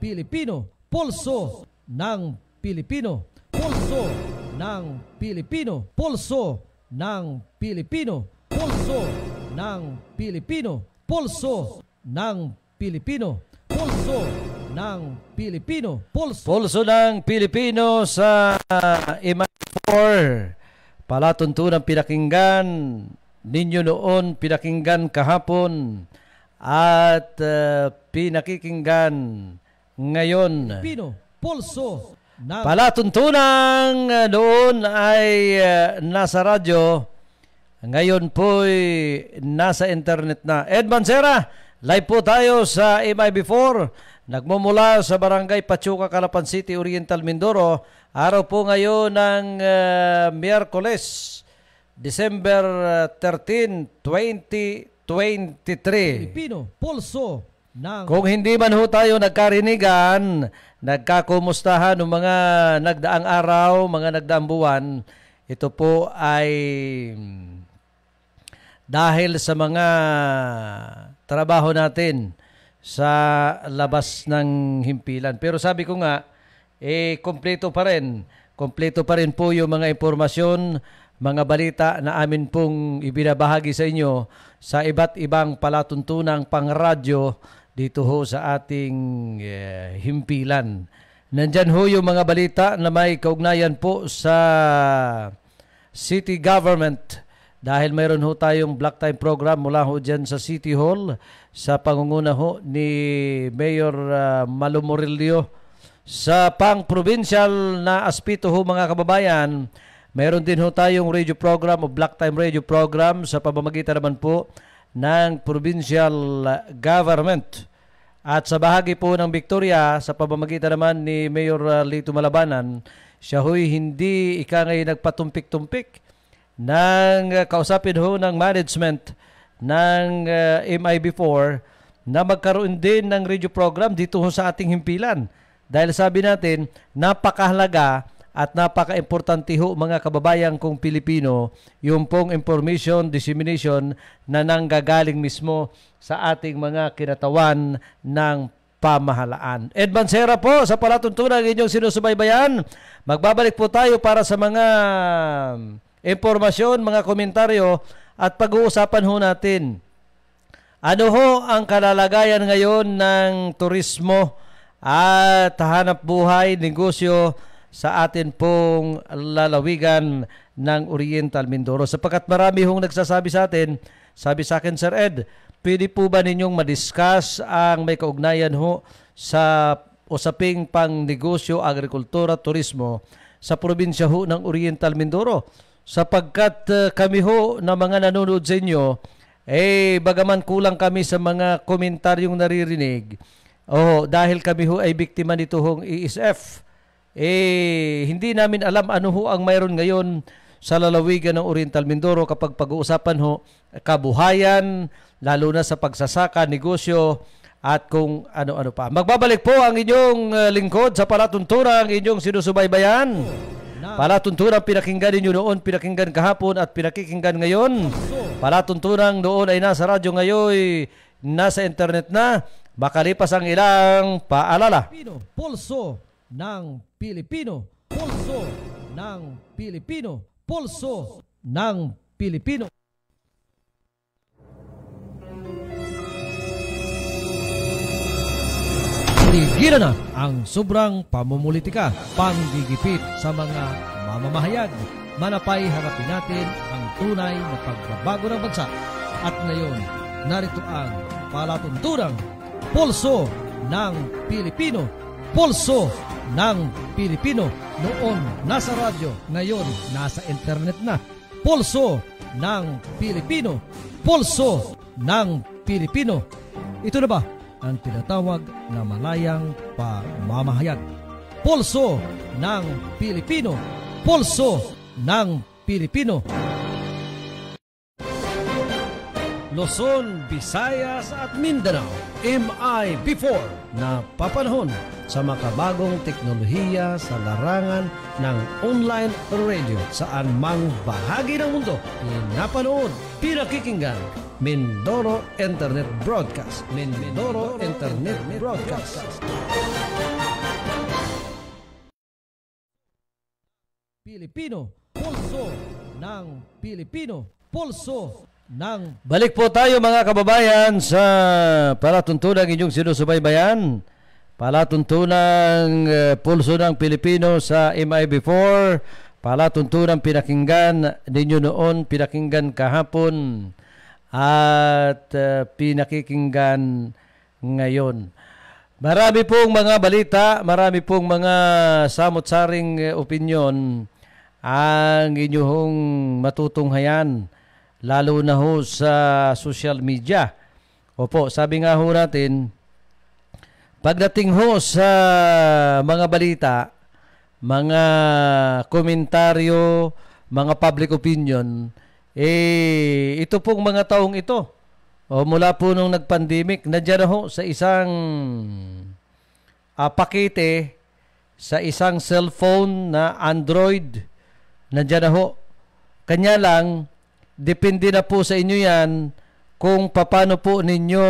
Pilipino, pulso ng Pilipino, pulso ng Pilipino, pulso ng Pilipino, pulso ng Pilipino, pulso ng Pilipino, pulso ng Pilipino, pulso ng Pilipino sa MI4. Palatuntunang pinakinggan ninyo noon, pinakinggan kahapon, at pinakikinggan ngayon. Pilipino, pulso ng palatuntunang noon ay nasa radyo, ngayon po'y nasa internet na. Ed Mancera, live po tayo sa MIB4, nagmumula sa Barangay Pachuca, Calapan City, Oriental, Mindoro. Araw po ngayon ng Miyerkules, December 13, 2023. Pilipino, pulso ng... Kung hindi man ho tayo nagkarinigan, nagkakumustahan ng mga nagdaang araw, mga nagdaang buwan, ito po ay dahil sa mga trabaho natin sa labas ng himpilan. Pero sabi ko nga, kompleto pa rin. Kompleto pa rin po yung mga impormasyon, mga balita na amin pong ibinabahagi sa inyo sa iba't ibang palatuntunang pangradyo dito ho sa ating himpilan. Nandyan ho yung mga balita na may kaugnayan po sa city government dahil mayroon ho tayong black time program mula ho dyan sa City Hall sa pangunguna ho ni Mayor Malu Murillo. Sa pang-provincial na aspito ho mga kababayan, mayroon din ho tayong radio program o black time radio program sa pamamagitan naman po ng provincial government. At sa bahagi po ng Victoria, sa pamamagitan naman ni Mayor Lito Malabanan, siya ho'y hindi ikangay nagpatumpik-tumpik nang kausapin ho ng management ng MIB4 na magkaroon din ng radio program dito ho sa ating himpilan. Dahil sabi natin, napakahalaga at napaka-importante ho mga kababayan kong Pilipino yung pong information dissemination na nanggagaling mismo sa ating mga kinatawan ng pamahalaan. Ed Mancera po sa palatuntunan ng inyong sinusubaybayan. Magbabalik po tayo para sa mga impormasyon, mga komentaryo at pag-uusapan ho natin. Ano ho ang kalalagayan ngayon ng turismo at hanap buhay, negosyo sa atin pong lalawigan ng Oriental Mindoro? Sapagkat marami hong nagsasabi sa atin, sabi sa akin, Sir Ed, pwede po ba ninyong madiscuss ang may kaugnayan ho sa usaping pang negosyo, agrikultura, turismo sa probinsya ho ng Oriental Mindoro? Sapagkat kami ho na mga nanonood sa inyo, bagaman kulang kami sa mga komentaryong naririnig, dahil kami ho ay biktima nito hong ESF, hindi namin alam ano ho ang mayroon ngayon sa lalawigan ng Oriental Mindoro kapag pag-uusapan ho kabuhayan, lalo na sa pagsasaka, negosyo, at kung ano-ano pa. Magbabalik po ang inyong lingkod sa palatuntunan, ang inyong sinusubaybayan. Palatuntunan pinakinggan ninyo noon, pinakinggan kahapon at pinakikinggan ngayon. Palatuntunan noon ay nasa radyo, ngayon nasa internet na. Makalipas ang ilang paalala. Pulso ng Pilipino, pulso ng Pilipino, pulso ng Pilipino. Tigilan na ang sobrang pamumulitika, panggigipit sa mga mamamahayag. Manapay harapin natin ang tunay na pagbabago ng bansa. At ngayon, narito ang palatunturang pulso ng Pilipino, pulso ng Pilipino. Noon nasa radyo, ngayon nasa internet na. Pulso ng Pilipino, pulso ng Pilipino. Ito na ba ang tinatawag na malayang pamamahayag? Pulso ng Pilipino, pulso ng Pilipino. Luzon, Visayas at Mindanao, MIB4 na papanahon sa makabagong teknolohiya sa larangan ng online radio saan mang bahagi ng mundo. Pinapanood, pinakikinggan, Mindoro Internet Broadcast. Mindoro Internet Broadcast. Pilipino, pulso ng Pilipino, pulso ng... Balik po tayo mga kababayan sa palatuntunang inyong sinusubaybayan. Palatuntunang pulso ng Pilipino sa MI4. Palatuntunang pinakinggan ninyo noon, pinakinggan kahapon at pinakikinggan ngayon. Marami pong mga balita, marami pong mga samot-saring opinyon ang inyong matutunghayan, lalo na ho sa social media. Opo, sabi nga ho natin, pagdating ho sa mga balita, mga komentaryo, mga public opinion, ito pong mga taong ito, mula po nung nag-pandemic, nandiyan ho sa isang pakete, sa isang cellphone na Android, nandiyan na ho. Kanya lang, depende na po sa inyo yan kung paano po ninyo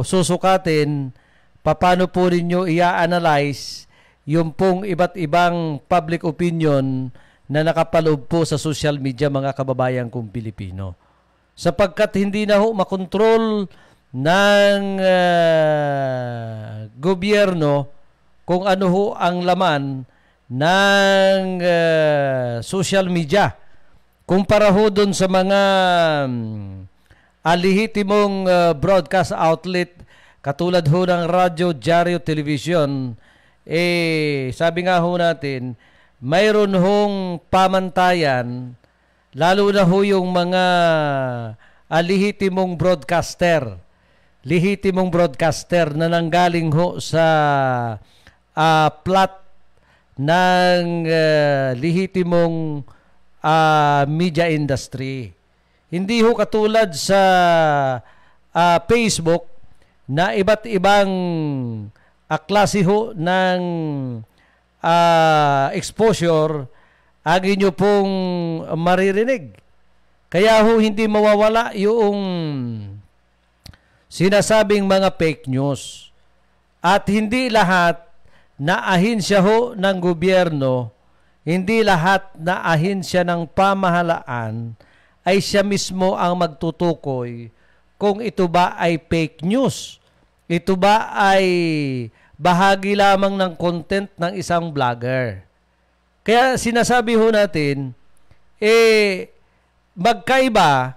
susukatin, paano po ninyo i-analyze yung pong iba't ibang public opinion na nakapaloob po sa social media, mga kababayan kong Pilipino. Sapagkat hindi na ho makontrol ng gobyerno kung ano ho ang laman ng social media. Kumpara ho dun sa mga lehitimong broadcast outlet katulad ho ng radyo, dyaryo, television, sabi nga ho natin, mayroon hong pamantayan, lalo na ho yung mga lehitimong broadcaster na nanggaling ho sa plot ng lehitimong media industry. Hindi ho katulad sa Facebook na iba't ibang klase ho ng exposure ang inyo pong maririnig. Kaya ho hindi mawawala yung sinasabing mga fake news. At hindi lahat na ahinsya ho ng gobyerno, hindi lahat na ahinsya ng pamahalaan ay siya mismo ang magtutukoy kung ito ba ay fake news. Ito ba ay bahagi lamang ng content ng isang vlogger. Kaya sinasabi ho natin, magkaiba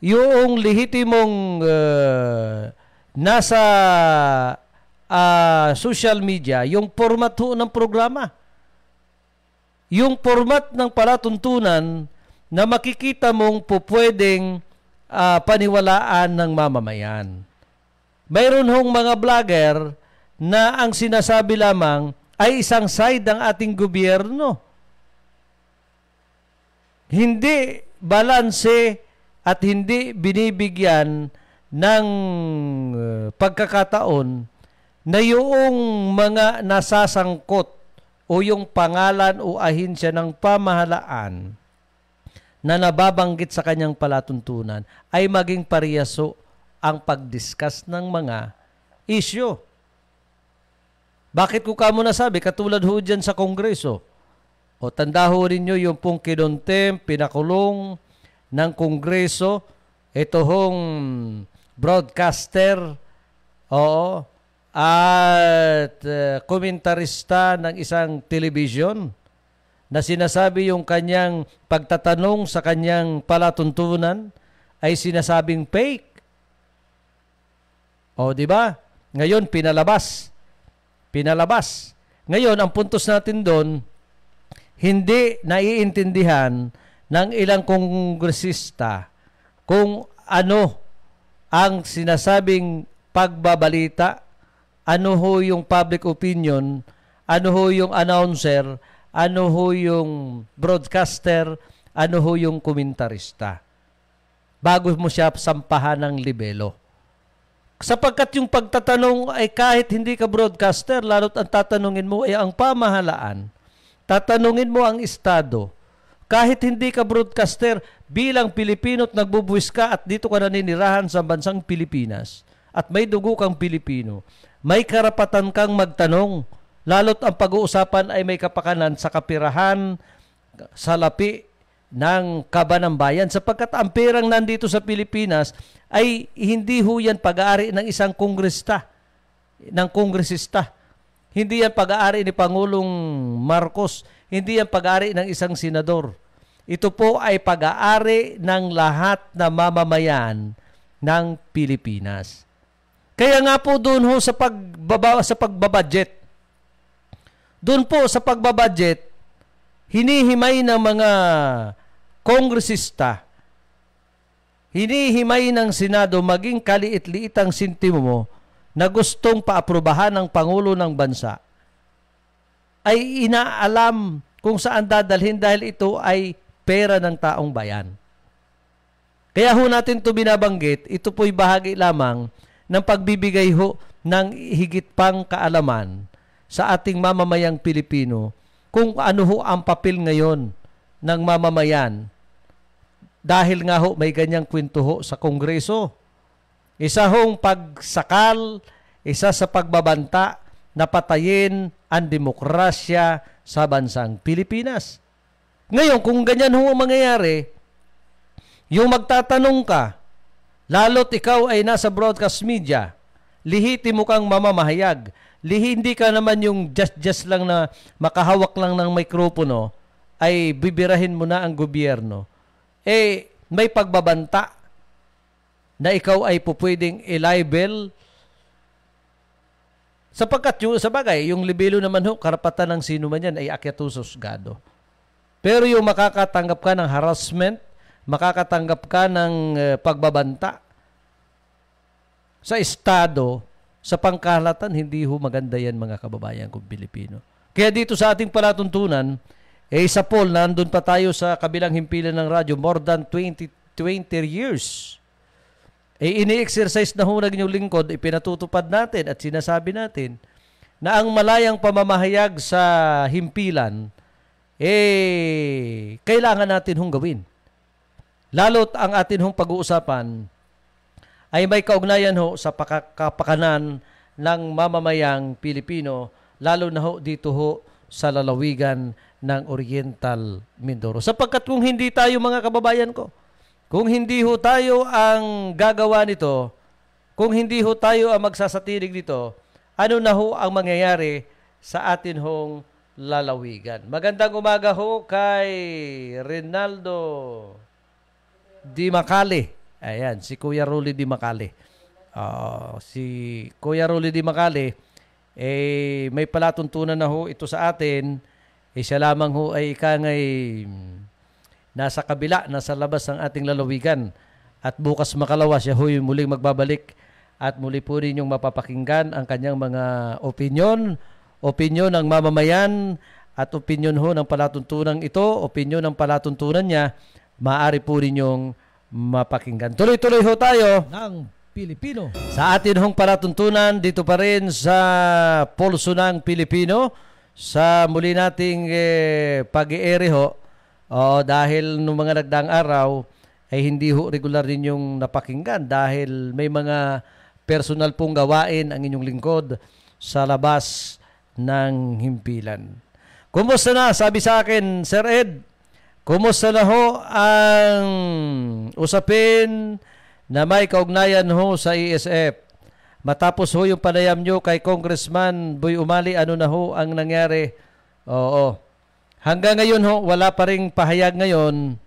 yung lehitimong nasa social media, yung format ho ng programa. Yung format ng palatuntunan na makikita mong pupwedeng paniwalaan ng mamamayan. Mayroon hong mga vlogger na ang sinasabi lamang ay isang side ng ating gobyerno. Hindi balanse at hindi binibigyan ng pagkakataon na yung mga nasasangkot o yung pangalan o ahinsya ng pamahalaan na nababanggit sa kanyang palatuntunan ay maging parehaso ang pag-discuss ng mga issue. Bakit ko kamo nasabi? Katulad ho dyan sa Kongreso. O tanda ho rinyo yung pong kinontem, pinakulong ng Kongreso, ito hong broadcaster, at komentarista ng isang television na sinasabi yung kanyang pagtatanong sa kanyang palatuntunan ay sinasabing fake. O, di ba? Ngayon, pinalabas. Ngayon, ang puntos natin doon, hindi naiintindihan ng ilang kongresista kung ano ang sinasabing pagbabalita, ano ho yung public opinion, ano ho yung announcer, ano ho yung broadcaster, ano ho yung komentarista. Bago mo siya sampahan ng libelo. Sapagkat yung pagtatanong ay kahit hindi ka broadcaster, lalo't ang tatanungin mo ay ang pamahalaan, tatanungin mo ang estado, kahit hindi ka broadcaster, bilang Pilipino at nagbubuwis ka at dito ka naninirahan sa bansang Pilipinas at may dugo kang Pilipino, may karapatan kang magtanong, lalo't ang pag-uusapan ay may kapakanan sa kapirahan, salapi ng kaban ng bayan sapagkat ang perang nandito sa Pilipinas ay hindi ho yan pag-aari ng isang kongresista, ng kongresista. Hindi yan pag-aari ni Pangulong Marcos, hindi yan pag-aari ng isang senador. Ito po ay pag-aari ng lahat na mamamayan ng Pilipinas. Kaya nga po doon ho sa pagbabudget, doon po sa pagbabudget, hinihimay ng mga kongresista, hinihimay ng Senado maging kaliit-liitang sintimo mo na gustong paaprubahan ng Pangulo ng Bansa, ay inaalam kung saan dadalhin dahil ito ay pera ng taong bayan. Kaya ho natin ito binabanggit, ito po'y bahagi lamang ng pagbibigay ho ng higit pang kaalaman sa ating mamamayang Pilipino kung ano ho ang papel ngayon ng mamamayan. Dahil nga ho may ganyang kwento ho sa Kongreso. Isa hong pagsakal, isa sa pagbabanta na patayin ang demokrasya sa bansang Pilipinas. Ngayon, kung ganyan ho ang mangyayari, yung magtatanong ka, lalo't ikaw ay nasa broadcast media, lihiti mo kang mamamahayag, hindi ka naman yung just lang na makahawak lang ng mikropono, ay bibirahin mo na ang gobyerno. May pagbabanta na ikaw ay pupwedeng i-libel sapagkat yung sa bagay, yung libelo naman ho, karapatan ng sino man yan ay akyat sa husgado. Pero yung makakatanggap ka ng harassment, makakatanggap ka ng pagbabanta sa estado, sa pangkalatan, hindi ho maganda yan mga kababayan kong Pilipino. Kaya dito sa ating palatuntunan, sa poll, nandun pa tayo sa kabilang himpilan ng radyo, more than 20 years. Ini-exercise na ho ng inyong lingkod, ipinatutupad natin at sinasabi natin na ang malayang pamamahayag sa himpilan, kailangan natin hong gawin. Lalo't ang atin hong pag-uusapan ay may kaugnayan ho sa kapakanan ng mamamayang Pilipino, lalo na ho dito ho sa lalawigan ng Oriental Mindoro. Sapagkat kung hindi tayo mga kababayan ko, kung hindi ho tayo ang gagawa nito, kung hindi ho tayo ang magsasatirig nito, ano na ho ang mangyayari sa atin hong lalawigan. Magandang umaga ho kay Rinaldo Di Macale. Ayan, si Kuya Rolly Di Macale. Si Kuya Rolly Di Macale, may palatuntunan na ho ito sa atin. Siya lamang ho ay ikangay nasa kabila, nasa labas ng ating lalawigan. At bukas makalawa siya ho'y muling magbabalik at muli po rin yung mapapakinggan ang kanyang mga opinyon ng mamamayan at opinyon ho ng palatuntunan ito, opinyon ng palatuntunan niya, maaari po rin yung mapakinggan. Tuloy-tuloy ho tayo ng Pilipino sa atin hong palatuntunan dito pa rin sa Pulso ng Pilipino sa muli nating pag-i-ere ho. Dahil nung mga nagdaang araw ay hindi ho regular din yung napakinggan dahil may mga personal pong gawain ang inyong lingkod sa labas ng himpilan. Kumusta na? Sabi sa akin, Sir Ed, kumusta na ho ang usapin na may kaugnayan ho sa ESF? Matapos ho yung panayam nyo kay Congressman Boy Umali, ano na ho ang nangyari? Oo. Hanggang ngayon ho, wala pa ring pahayag ngayon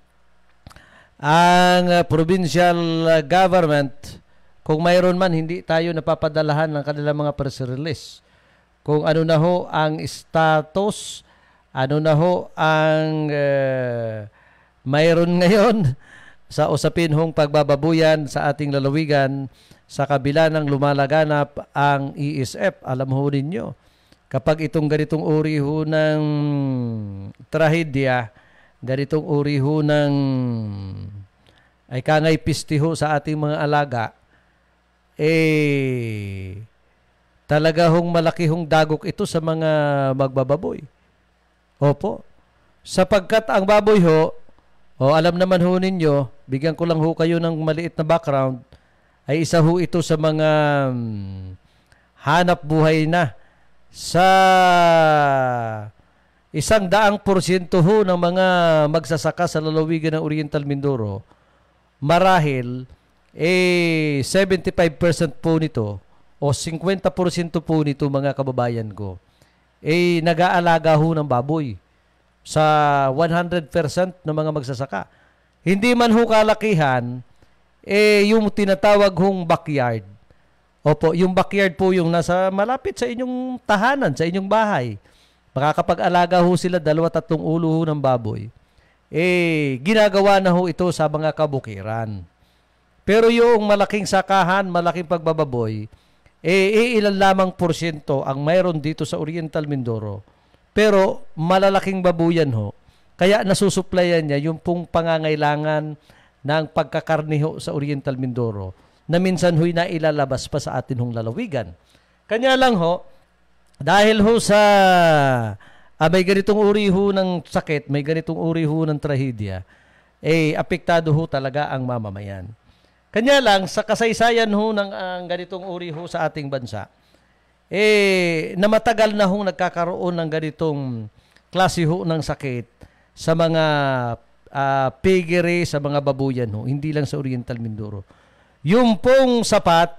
ang provincial government. Kung mayroon man, hindi tayo napapadalahan ng kanilang mga press release. Kung ano na ho ang status, ano na ho ang mayroon ngayon sa usapin hong pagbababuyan sa ating lalawigan sa kabila ng lumalaganap ang ESF. Alam ho ninyo, kapag itong ganitong uri ho ng trahedya, ganitong uri ho ng ay kangay pisti ho sa ating mga alaga, talaga hong malaki hong dagok ito sa mga magbababoy. Opo. Sapagkat ang baboy ho, alam naman ho ninyo, bigyan ko lang ho kayo ng maliit na background, ay isa ho ito sa mga hanap buhay na sa 100% ho ng mga magsasaka sa lalawigan ng Oriental Mindoro, marahil 75% po nito o 50% po nito mga kababayan ko nag-aalaga ho ng baboy sa 100% ng mga magsasaka. Hindi man ho kalakihan yung tinatawag hong backyard. Opo, yung backyard po yung nasa malapit sa inyong tahanan, sa inyong bahay. Makakapag-alaga ho sila 2-3 ulo ho ng baboy. Ginagawa na ho ito sa mga kabukiran. Pero yung malaking sakahan, malaking pagbababoy, ilan lamang porsyento ang mayroon dito sa Oriental Mindoro. Pero malalaking babuyan ho. Kaya nasusuplayan niya yung pong pangangailangan ng pagkakarniho sa Oriental Mindoro na minsan ho'y nailalabas pa sa atin hong lalawigan. Kanya lang ho, dahil ho sa may ganitong uri ho ng sakit, may ganitong uri ho ng trahedya, apektado ho talaga ang mamamayan. Kanya lang, sa kasaysayan ho ng ganitong uri ho sa ating bansa, na matagal na hong nagkakaroon ng ganitong klase ho ng sakit sa mga piggery, sa mga babuyan ho, hindi lang sa Oriental Mindoro. Yung pong sapat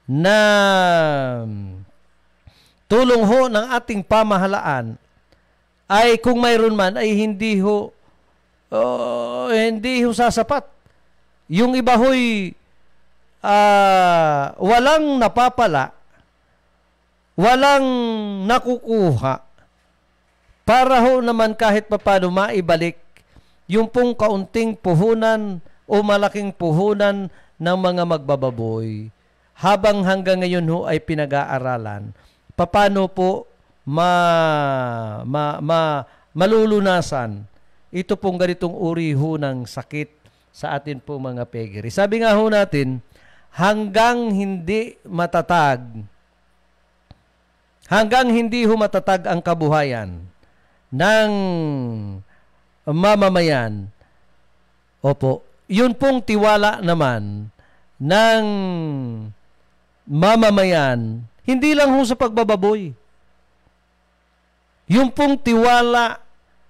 na tulong ho ng ating pamahalaan ay kung mayroon man ay hindi ho sasapat. Yung iba ho'y walang napapala, walang nakukuha para ho naman kahit papaano maibalik yung pong kaunting puhunan o malaking puhunan ng mga magbababoy habang hanggang ngayon ho ay pinag-aaralan paano po malulunasan ito pong ganitong uri ho ng sakit sa atin po mga piggery. Sabi nga ho natin, hanggang hindi ho matatag ang kabuhayan ng mamamayan, opo, yun pong tiwala naman ng mamamayan, hindi lang ho sa pagbababoy. Yung pong tiwala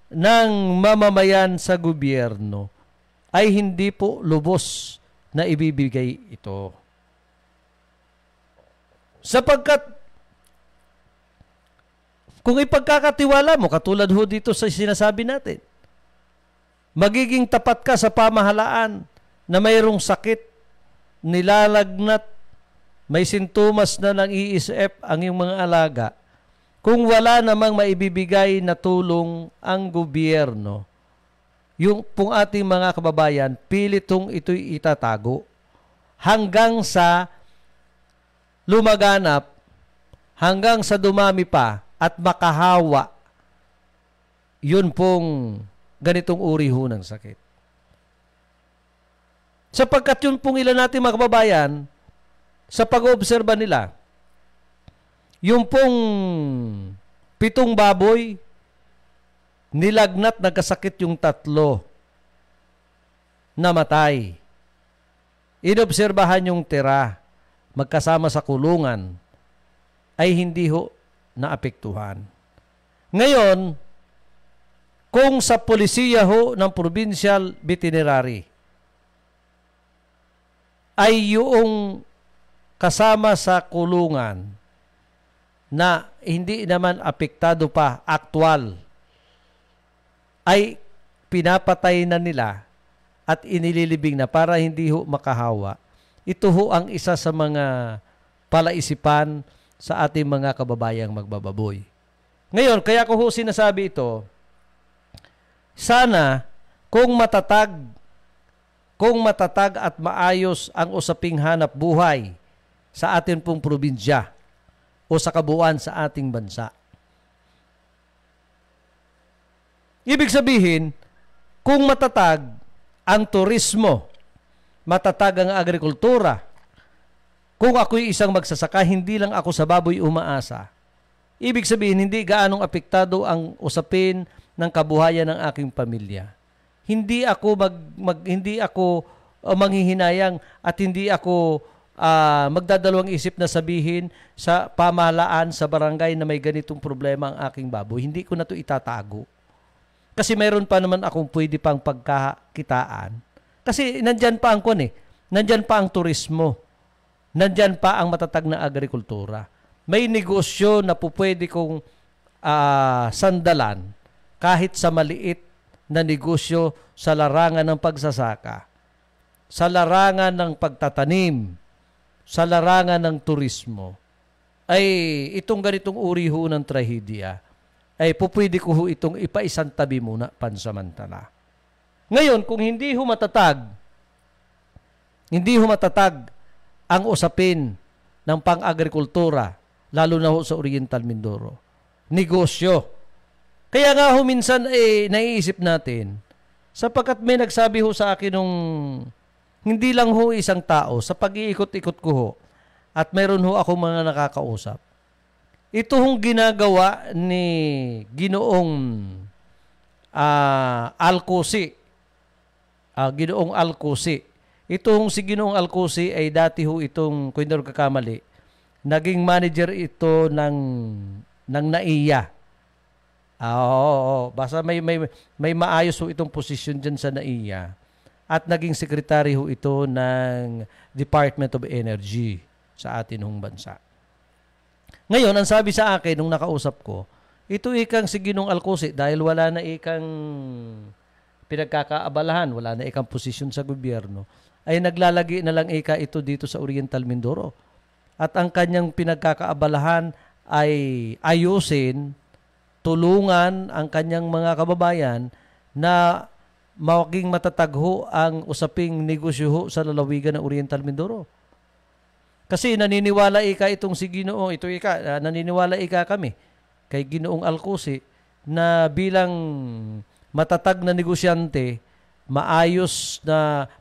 ng mamamayan sa gobyerno ay hindi po lubos na ibibigay ito. Sapagkat kung ipagkakatiwala mo, katulad ho dito sa sinasabi natin, magiging tapat ka sa pamahalaan na mayroong sakit, nilalagnat, may sintomas na ng ESF ang iyong mga alaga, kung wala namang maibibigay na tulong ang gobyerno, yung pong ating mga kababayan, pilitong ito'y itatago hanggang sa lumaganap, hanggang sa dumami pa at makahawa yun pong ganitong uri ho ng sakit. Sapagkat yun pong ilan natin mga kababayan, sa pag-oobserba nila, yung pong 7 baboy, nilagnat, nagkasakit yung 3, namatay. Inobserbahan yung tira, magkasama sa kulungan, ay hindi ho naapektuhan. Ngayon, kung sa polisiya ho ng Provincial Veterinary ay yung kasama sa kulungan na hindi naman apektado pa, aktual, ay pinapatay na nila at inililibing na para hindi ho makahawa. Ito ho ang isa sa mga palaisipan sa ating mga kababayang magbababoy. Ngayon, kaya ko ho sinasabi ito, sana kung matatag at maayos ang usaping hanap buhay sa atin pong probinsya o sa kabuuan sa ating bansa. Ibig sabihin, kung matatag ang turismo, matatag ang agrikultura, kung ako'y isang magsasaka, hindi lang ako sa baboy umaasa. Ibig sabihin, hindi gaanong apektado ang usapin ng kabuhayan ng aking pamilya. Hindi ako manghihinayang at hindi ako magdadalawang isip na sabihin sa pamahalaan, sa barangay na may ganitong problema ang aking baboy. Hindi ko na to itatago. Kasi mayroon pa naman akong pwede pang pagkakitaan. Kasi nandyan pa ang nandyan pa ang turismo. Nandyan pa ang matatag na agrikultura. May negosyo na pupwede kong sandalan kahit sa maliit na negosyo sa larangan ng pagsasaka, sa larangan ng pagtatanim, sa larangan ng turismo. Ay itong ganitong uri ho ng trahedya ay pupwede ko ho itong ipaisantabi muna pansamantala. Ngayon, kung hindi ho matatag ang usapin ng pang-agrikultura, lalo na ho sa Oriental Mindoro, negosyo. Kaya nga ho minsan naiisip natin, sapagkat may nagsabi ho sa akin nung hindi lang ho isang tao, sa pag-iikot-ikot ko ho, at meron ho ako mga nakakausap, ito hong ginagawa ni Ginoong Alcosi. Ginoong Alcosi. Ito hong si Ginoong Alcosi ay dati ho itong, kung hindi ko kakamali, naging manager ito ng NAIA. Basta may maayos ho itong posisyon dyan sa NAIA. At naging sekretary ho ito ng Department of Energy sa atin hong bansa. Ngayon, ang sabi sa akin nung nakausap ko, ito ikang si Ginong Alcosi dahil wala na ikang pinagkakaabalahan, wala na ikang posisyon sa gobyerno, ay naglalagi na lang ika ito dito sa Oriental Mindoro. At ang kanyang pinagkakaabalahan ay ayusin, tulungan ang kanyang mga kababayan na maging matatag ho ang usaping negosyo ho sa lalawigan ng Oriental Mindoro. Kasi naniniwala ika itong si Ginoo, naniniwala ika kami kay Ginoong Alcosi na bilang matatag na negosyante,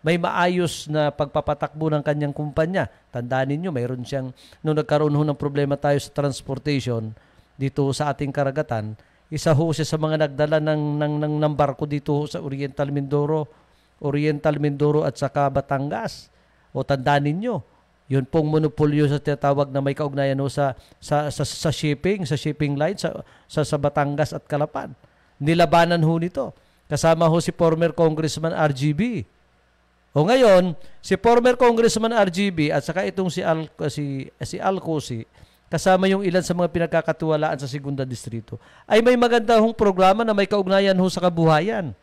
may maayos na pagpapatakbo ng kanyang kumpanya. Tandaan ninyo, mayroon siyang, nung nagkaroon ho ng problema tayo sa transportation dito sa ating karagatan, isa ho siya sa mga nagdala ng barko dito ho sa Oriental Mindoro at saka Batangas. O tandaan ninyo, yun pong monopolyo sa tinatawag na may kaugnayan ho sa shipping line sa Batangas at Calapan. Nilabanan ho nito. Kasama ho si former Congressman RGB. O ngayon, si former Congressman RGB at saka itong si Alcosi, kasama yung ilan sa mga pinagkakatiwalaan sa Segunda Distrito, ay may maganda hong programa na may kaugnayan ho sa kabuhayan.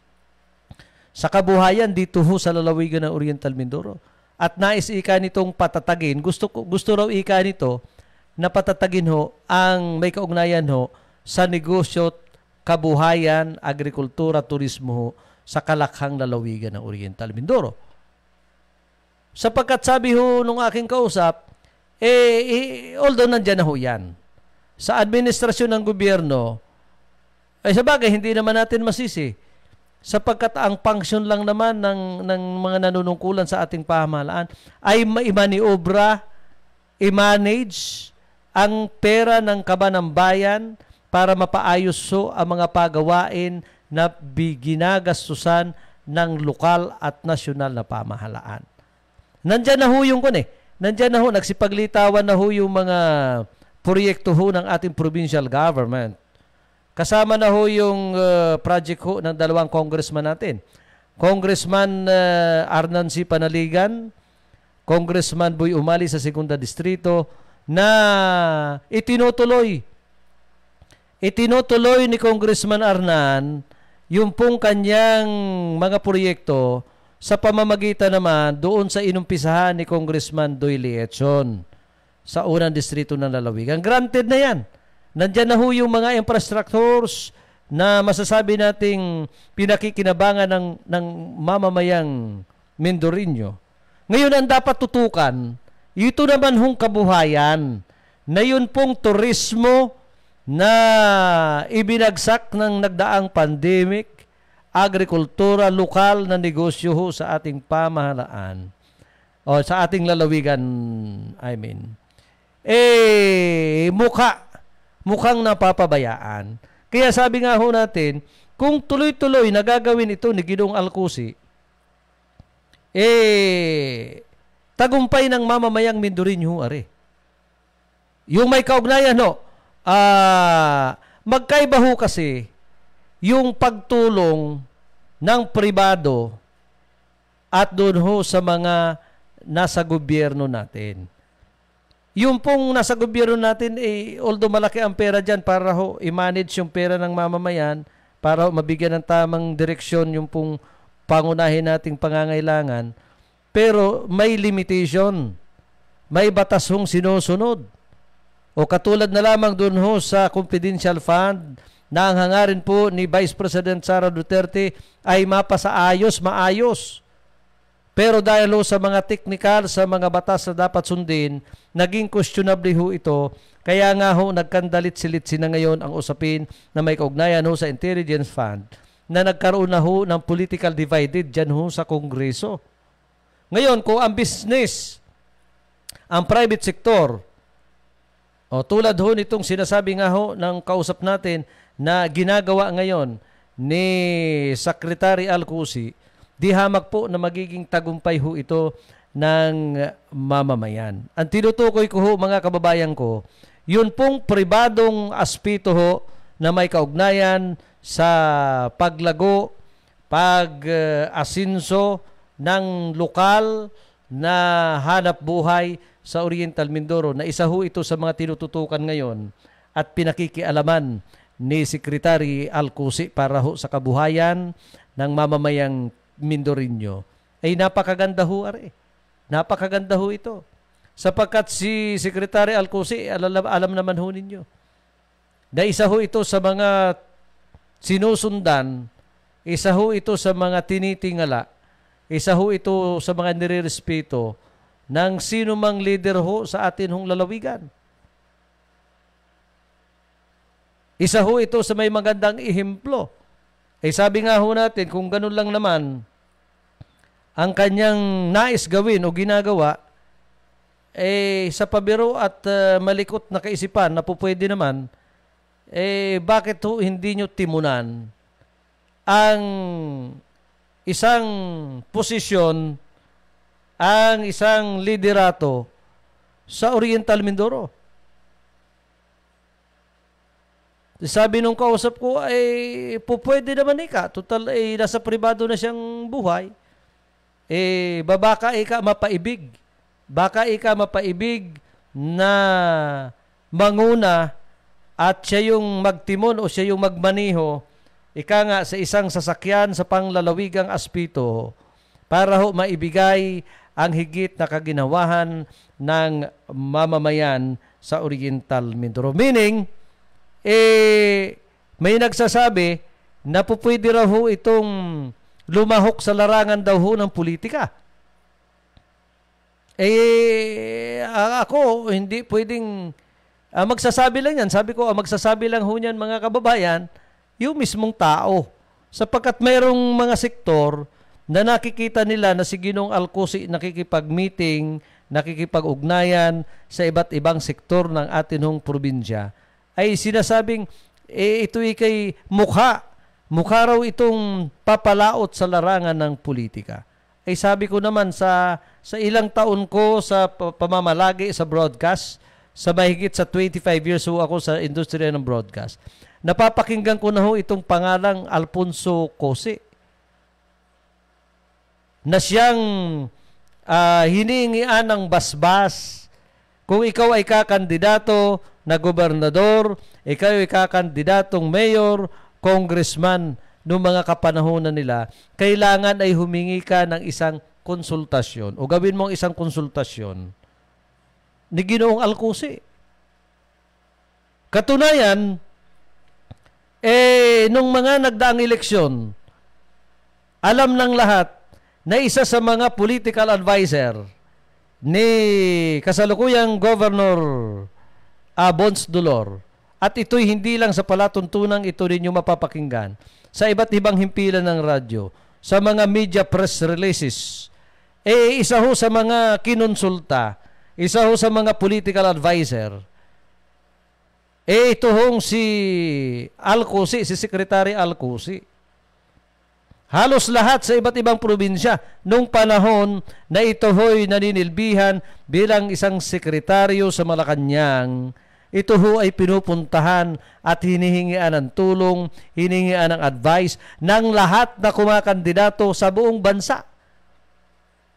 Sa kabuhayan dito ho sa lalawigan ng Oriental Mindoro. At nais ika nitong patatagin, gusto raw ika nito na patatagin ho ang may kaugnayan ho sa negosyo, kabuhayan, agrikultura, turismo ho sa kalakhang lalawigan ng Oriental Mindoro. Sapagkat sabi ho nung aking kausap, although nandyan na ho yan, sa administrasyon ng gobyerno, sa bagay, hindi naman natin masisi. Sapagkat ang function lang naman ng mga nanunungkulan sa ating pamahalaan ay i-maniobra, i-manage ang pera ng kaban ng bayan para mapaayos so ang mga pagawain na ginagastusan ng lokal at nasyonal na pamahalaan. Nandyan na ho yung nandyan na ho, nagsipaglitawan na ho yung mga proyekto ho ng ating provincial government. Kasama na ho yung project ho ng dalawang congressman natin. Congressman Arnan C. Panaligan, Congressman Boy Umali sa Segunda Distrito na itinutuloy ni Congressman Arnan yung pong kanyang mga proyekto sa pamamagitan naman doon sa inumpisahan ni Congressman Doy Lietson sa unang distrito ng lalawigan. Granted na yan. Nandyan na ho yung mga infrastructures na masasabi nating pinakikinabangan ng mamamayang Mindoreño. Ngayon ang dapat tutukan, ito naman hong kabuhayan na yun pong turismo na ibinagsak ng nagdaang pandemic, agrikultura, lokal na negosyo ho sa ating pamahalaan o sa ating lalawigan, mukhang napapabayaan. Kaya sabi nga ho natin, kung tuloy-tuloy na gagawin ito ni Ginoong Alcosi, tagumpay ng mamamayang Mindoreño, are. Yung may kaugnayan, no, magkaiba ho kasi yung pagtulong ng pribado at doon ho sa mga nasa gobyerno natin. Yung pong nasa gobyerno natin, although malaki ang pera dyan para ho i-manage yung pera ng mamamayan, para ho mabigyan ng tamang direksyon yung pong pangunahin nating pangangailangan, pero may limitation. May batas hong sinusunod. O katulad na lamang doon ho sa confidential fund na ang hangarin po ni Vice President Sara Duterte ay maayos. Pero dahil ho sa mga technical, sa mga batas na dapat sundin, naging questionable ho ito. Kaya nga ho nagkandalit-silitsi na ngayon ang usapin na may kaugnayan ho sa Intelligence Fund na nagkaroon na ho ng political divided dyan ho sa Kongreso. Ngayon, kung ang business, ang private sector, o tulad ho nitong sinasabi nga ho ng kausap natin na ginagawa ngayon ni Secretary Alcusi, di hamak po na magiging tagumpay ho ito ng mamamayan. Ang tinutukoy ko ho mga kababayan ko, yun pong pribadong aspeto ho na may kaugnayan sa paglago, pag-asinso ng lokal na hanap buhay sa Oriental Mindoro, na isa ho ito sa mga tinututukan ngayon at pinakikialaman ni Secretary Alcusi para ho sa kabuhayan ng mamamayang Mindoreño. Ay napakaganda ho, are. Napakaganda ho ito. Sapagkat si Secretary Alcusi, alam naman ho ninyo, na isa ho ito sa mga sinusundan, isa ho ito sa mga tinitingala, isa ho ito sa mga nirerespeto ng sino mang leader ho sa atin hong lalawigan. Isa ho ito sa may magandang ihemplo. Sabi nga ho natin, kung ganun lang naman ang kanyang nais gawin o ginagawa, sa pabiro at malikot na kaisipan na po pwede naman, bakit ho hindi nyo timunan ang isang posisyon, ang isang liderato sa Oriental Mindoro? Sabi nung kausap ko, pwede naman ika. Total, nasa pribado na siyang buhay. Baka ika mapaibig. Baka ika mapaibig na manguna at siya yung magtimon o siya yung magmaniho, ika nga sa isang sasakyan sa panglalawigang aspeto para ho maibigay ang higit na kaginawahan ng mamamayan sa Oriental Mindoro. Meaning, may nagsasabi na pupwede raw ho itong lumahok sa larangan daw ho ng politika. Ako, hindi pwedeng magsasabi lang yan. Sabi ko, magsasabi lang ho yan mga kababayan, yung mismong tao. Sapagkat mayroong mga sektor na nakikita nila na si Ginoong Alcusi nakikipag-meeting, nakikipag-ugnayan sa iba't ibang sektor ng atin hong probinsya, ay sinasabing, ito kay mukha raw itong papalaot sa larangan ng politika. Sabi ko naman sa ilang taon ko sa pamamalagi sa broadcast, sa mahigit sa 25 years ho ako sa industriya ng broadcast, napapakinggan ko na ho itong pangalang Alfonso Cosi, na siyang hinihingian ng basbas. Kung ikaw ay kakandidato na gobernador, ikaw ay kakandidatong mayor, congressman, noong mga kapanahonan nila, kailangan ay humingi ka ng isang konsultasyon o gawin mong isang konsultasyon ni Ginoong Alcusi. Katunayan, nung mga nagdaang eleksyon, alam ng lahat na isa sa mga political advisor ni kasalukuyang Governor Bons Dolor, at ito'y hindi lang sa palatuntunang ito rin yung mapapakinggan sa iba't ibang himpilan ng radyo, sa mga media press releases, isa ho sa mga kinonsulta, isa ho sa mga political advisor, ito hong si Alcusi, si Secretary Alcusi. Halos lahat sa iba't ibang probinsya nung panahon na ito ho'y naninilbihan bilang isang sekretaryo sa Malacanang. Ito ho ay pinupuntahan at hinihingian ng tulong, hinihingian ng advice ng lahat na kumakandidato sa buong bansa.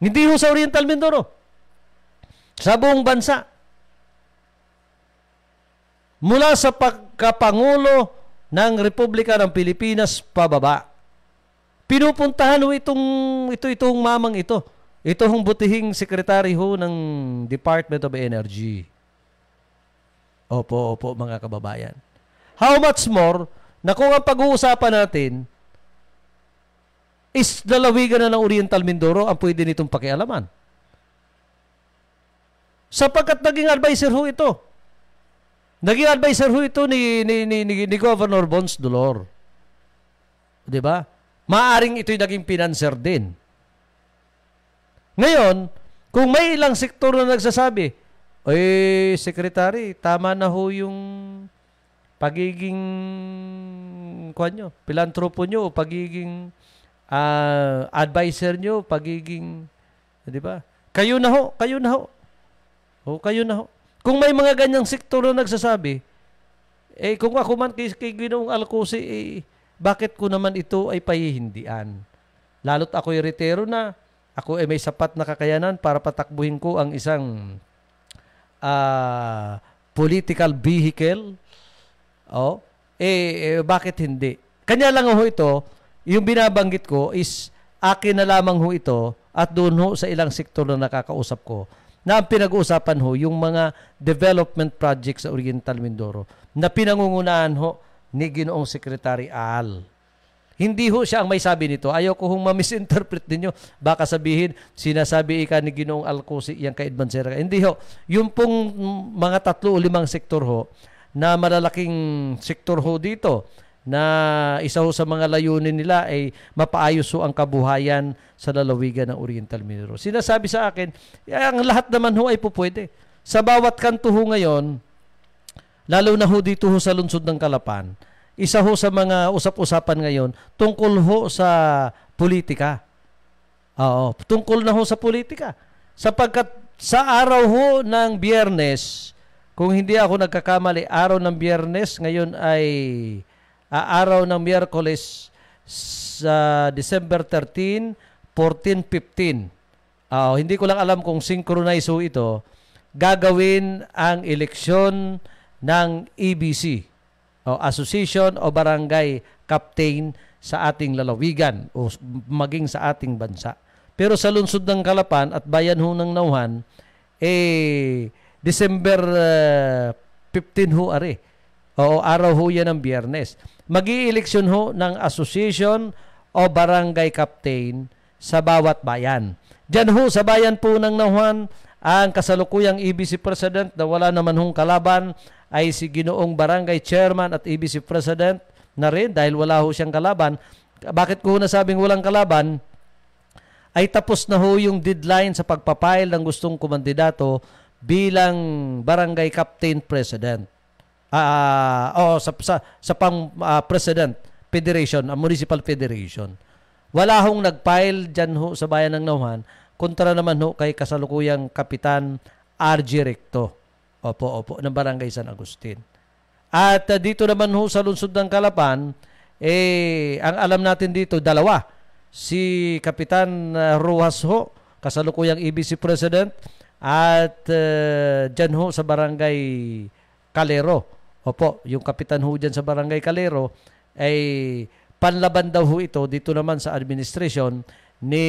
Hindi ho sa Oriental Mindoro. Sa buong bansa. Mula sa pagkapangulo ng Republika ng Pilipinas pababa. Pinupuntahan ho itong mamang ito. Ito hong butihing sekretary ho ng Department of Energy. Opo, mga kababayan. How much more na kung ang pag-uusapan natin is lalawigan na ng Oriental Mindoro ang pwede nitong pakialaman. Sapagkat naging advisor ho ito. Naging advisor ho ito ni Governor Bons Dolor. Diba? Maaring ito'y naging pinanser din. Ngayon, kung may ilang sektor na nagsasabi, Secretary, tama na ho yung pagiging pilantropo nyo, o pagiging advisor nyo, pagiging, di ba? Kayo na ho. Kung may mga ganyang sektor na nagsasabi, kung ako man kay Ginoong Alcusi, bakit ko naman ito ay pahihindian? Lalo't ako'y retiro na, ako ay may sapat na kakayanan para patakbuhin ko ang isang political vehicle. Bakit hindi? Kanya lang ho ito, yung binabanggit ko is akin na lamang ho ito at doon ho sa ilang sektor na nakakausap ko na ang pinag-uusapan ho yung mga development projects sa Oriental Mindoro na pinangungunahan ho ni Ginoong Secretary Al. Hindi ho siya ang may sabi nito. Ayaw ko hong ma-misinterpret ninyo. Baka sabihin, sinasabi ika ni Ginoong Alcusi yan kay Edmancera. Hindi ho. Yung pong mga 3 o 5 sektor ho na malalaking sektor ho dito na isa ho sa mga layunin nila ay mapaayos ho ang kabuhayan sa lalawigan ng Oriental Mindoro. Sinasabi sa akin, ang lahat naman ho ay pupwede. Sa bawat kanto ho ngayon, lalo na ho dito ho sa lungsod ng Calapan, isa ho sa mga usap-usapan ngayon tungkol ho sa politika. Tungkol na ho sa politika. Sapagkat sa araw ho ng Biyernes, kung hindi ako nagkakamali, araw ng Biyernes, ngayon ay araw ng Miyerkules sa December 13, 14, 15. Hindi ko lang alam kung synchronize ho ito. Gagawin ang eleksyon ng EBC, Association o Barangay Captain sa ating lalawigan o maging sa ating bansa. Pero sa lungsod ng Calapan at bayan ho ng Nauhan, December 15 ho are. Araw ho yan ng Biyernes. Mag-i-eleksyon ho ng Association o Barangay Captain sa bawat bayan. Diyan ho sa bayan po ng Nauhan, ang kasalukuyang EBC President na wala naman hong kalaban ay si Ginoong Barangay Chairman at EBC President na rin dahil wala ho siyang kalaban. Bakit ko nasabing walang kalaban? Ay tapos na ho yung deadline sa pagpapile ng gustong kumandidato bilang Barangay Captain President. Sa President Federation, Municipal Federation. Wala hong nag-file dyan ho sa bayan ng Nauhan, kontra naman ho kay kasalukuyang Kapitan RG Recto. Opo, ng Barangay San Agustin. At dito naman ho sa lungsod ng Calapan, ang alam natin dito, 2. Si Kapitan Ruas ho, kasalukuyang EBC President, at dyan ho sa Barangay Calero. Opo, yung kapitan ho dyan sa Barangay Calero, ay panlaban daw ho ito dito naman sa administrasyon ni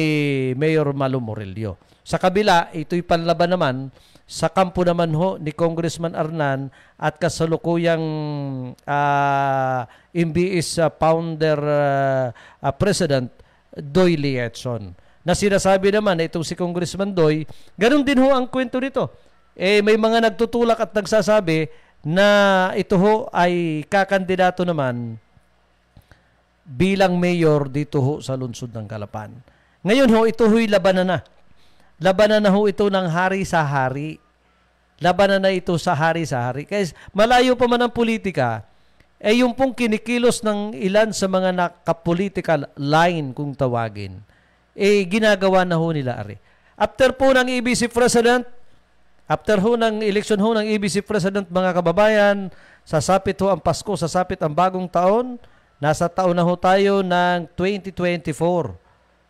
Mayor Malo Morelio. Sa kabila, ito'y panlaban naman sa kampo naman ho ni Congressman Arnan at kasalukuyang MBS founder President Doy Lietson. Na sinasabi naman na itong si Congressman Doy, ganun din ho ang kwento nito. May mga nagtutulak at nagsasabi na ito ho ay kakandidato naman bilang mayor dito ho sa lungsod ng Calapan. Ngayon ho, ito ho'y labanan na. Labanan na ho ito ng hari sa hari. Labanan na ito sa hari sa hari. Kaya malayo pa man ang politika, yung pong kinikilos ng ilan sa mga naka-political line kung tawagin, ginagawa na ho nila ari. After po ng EBC President, after ho ng election ho ng EBC President, mga kababayan, sasapit ho ang Pasko, sasapit ang bagong taon, nasa taon na ho tayo ng 2024.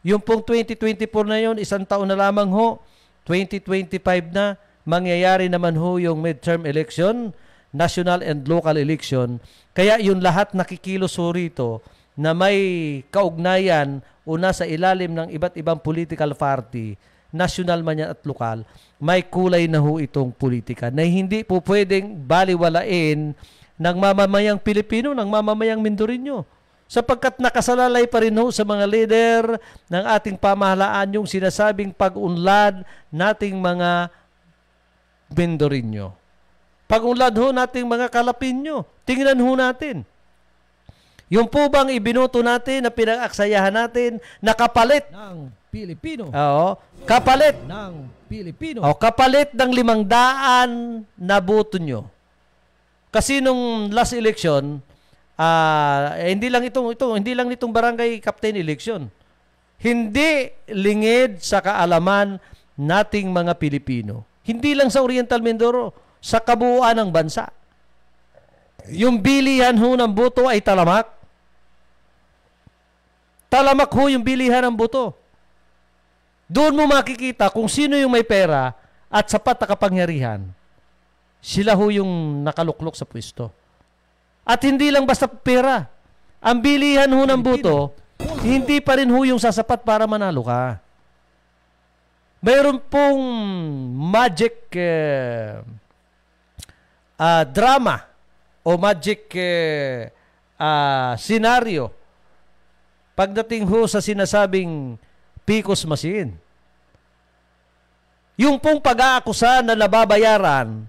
Yung pong 2024 na yun, isang taon na lamang ho, 2025 na, mangyayari naman ho yung midterm election, national and local election. Kaya yung lahat nakikilos ho rito na may kaugnayan o nasa ilalim ng iba't ibang political party, national man yan at lokal, may kulay na ho itong politika na hindi po pwedeng baliwalain ng mamamayang Pilipino, ng mamamayang Mindoreño. Sapagkat nakasalalay pa rin ho sa mga leader ng ating pamahalaan yung sinasabing pag-unlad nating mga Mindoreño. Pag-unlad ho nating mga Kalapinyo. Tingnan ho natin. Yung po bang ibinoto natin na pinag-aksayahan natin na kapalit ng Pilipino. Oo. Kapalit ng Pilipino. Kapalit ng 500 na boto nyo. Kasi nung last election, hindi lang itong barangay captain election. Hindi lingid sa kaalaman nating mga Pilipino. Hindi lang sa Oriental Mindoro, sa kabuuan ng bansa. Yung bilihan ho ng boto ay talamak. Talamak ho yung bilihan ng boto. Doon mo makikita kung sino yung may pera at sapat na kapangyarihan. Sila ho yung nakaluklok sa pwesto. At hindi lang basta pera. Ang bilihan ho ng boto, hindi pa rin ho yung sasapat para manalo ka. Mayroon pong magic drama o magic scenario pagdating ho sa sinasabing PCOS machine. Yung pong pag-aakusa na nababayaran,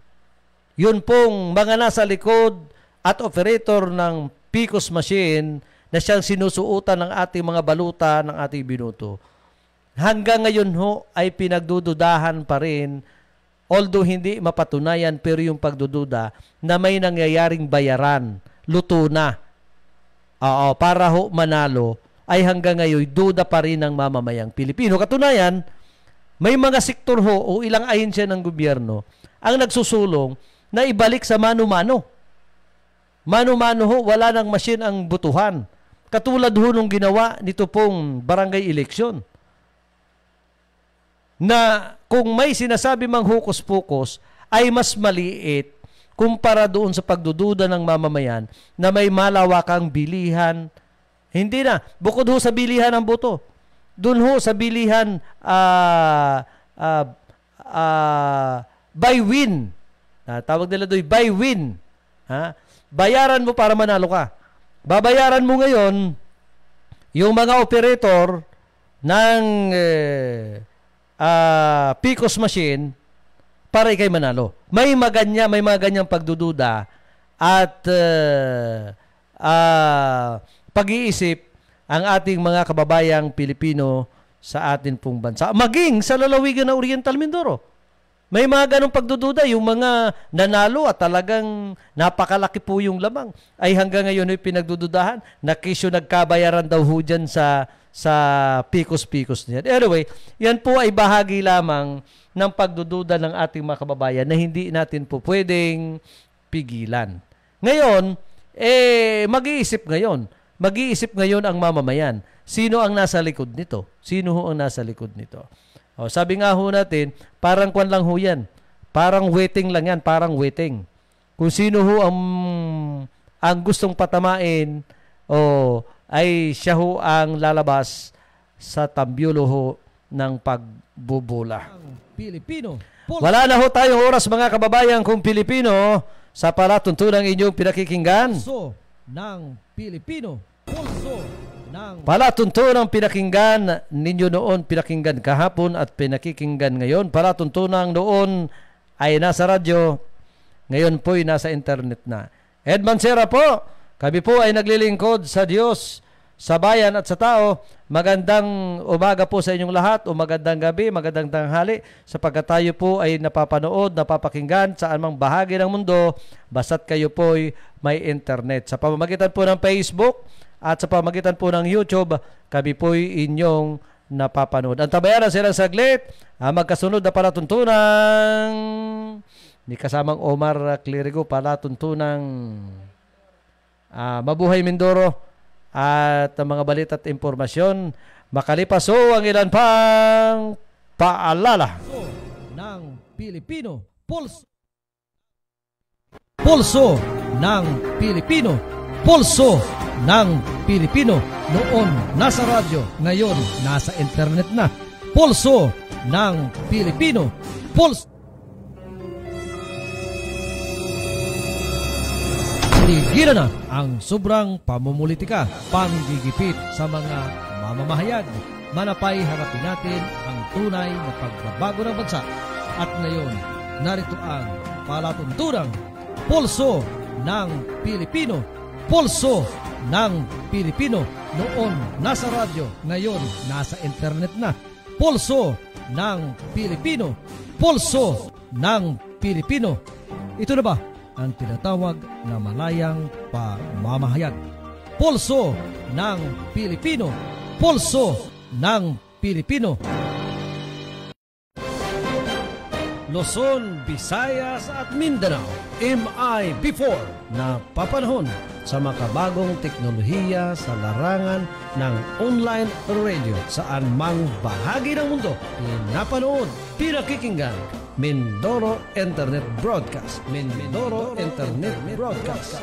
yun pong mga nasa likod at operator ng PCOS machine na siyang sinusuutan ng ating mga baluta ng ating binuto. Hanggang ngayon ho ay pinagdududahan pa rin, although hindi mapatunayan, pero yung pagdududa na may nangyayaring bayaran, luto na. Para ho manalo, ay hanggang ngayon duda pa rin ng mamamayang Pilipino. Katunayan, may mga sektor ho o ilang ahensya ng gobyerno ang nagsusulong na ibalik sa mano-mano. Mano-mano ho, wala nang machine ang butuhan. Katulad ho nung ginawa nito pong barangay election. Na kung may sinasabi mang hukus-pukus ay mas maliit kumpara doon sa pagdududa ng mamamayan na may malawakang bilihan. Hindi na. Bukod ho sa bilihan ng boto. Doon ho sa bilihan by win. Tawag nila doon, by win. Bayaran mo para manalo ka. Babayaran mo ngayon yung mga operator ng PCOS machine para ikay manalo. May mga ganyang pagdududa at pag-iisip ang ating mga kababayang Pilipino sa atin pong bansa. Maging sa lalawigan ng Oriental Mindoro. May mga ganong pagdududa. Yung mga nanalo at talagang napakalaki po yung lamang ay hanggang ngayon ay pinagdududahan na kisyo nagkabayaran daw ho dyan sa PCOS niyan. Anyway, yan po ay bahagi lamang ng pagdududa ng ating mga kababayan na hindi natin po pwedeng pigilan. Ngayon, mag-iisip ngayon ang mamamayan. Sino ang nasa likod nito? Sino ho ang nasa likod nito? Sabi nga ho natin, parang kwan lang ho yan. Parang waiting lang yan, parang waiting. Kung sino ho ang gustong patamain, ay siya ho ang lalabas sa tambyulo ho ng pagbubula. Pilipino. Wala na ho tayong oras mga kababayan kung Pilipino sa palatuntunang inyong pinakikinggan. Pulso ng Pilipino. Pulso ng Palatuntunang pinakinggan ninyo noon, pinakinggan kahapon at pinakikinggan ngayon. Palatuntunang noon ay nasa radyo, ngayon po ay nasa internet na. Edman Sera po, kami po ay naglilingkod sa Diyos sa bayan at sa tao. Magandang umaga po sa inyong lahat o magandang gabi, magandang tanghali sapagkat tayo po ay napapanood, napapakinggan saan mang bahagi ng mundo basta't kayo po ay may internet. Sa pamamagitan po ng Facebook at sa pamamagitan po ng YouTube, kami po ay inyong napapanood. Antabayanan silang saglit, magkasunod na palatuntunan ni kasamang Omar Clerigo, palatuntunang Mabuhay Mindoro at mga balita at impormasyon. Makalipas ang ilan pang paalala. Ng Pilipino, Pulso ng Pilipino, Pulso ng Pilipino. Noon nasa radyo, ngayon nasa internet na. Pulso ng Pilipino, Pulso. Tigilan na ang sobrang pamumulitika, panggigipit sa mga mamamahayag. Manapay harapin natin ang tunay na pagbabago ng bansa. At ngayon, narito ang palatuntunang Pulso ng Pilipino, Pulso ng Pilipino. Noon nasa radyo, ngayon nasa internet na. Pulso ng Pilipino, Pulso ng Pilipino. Ito na ba ang tinatawag na malayang pamamahayag? Pulso ng Pilipino, Pulso ng Pilipino. Luzon, Visayas at Mindanao, MI-Before na papanahon sa makabagong teknolohiya sa larangan ng online radio saan mang bahagi ng mundo. Pinapanood, pinakikinggan, Mindoro Internet Broadcast. Mindoro Internet Broadcast.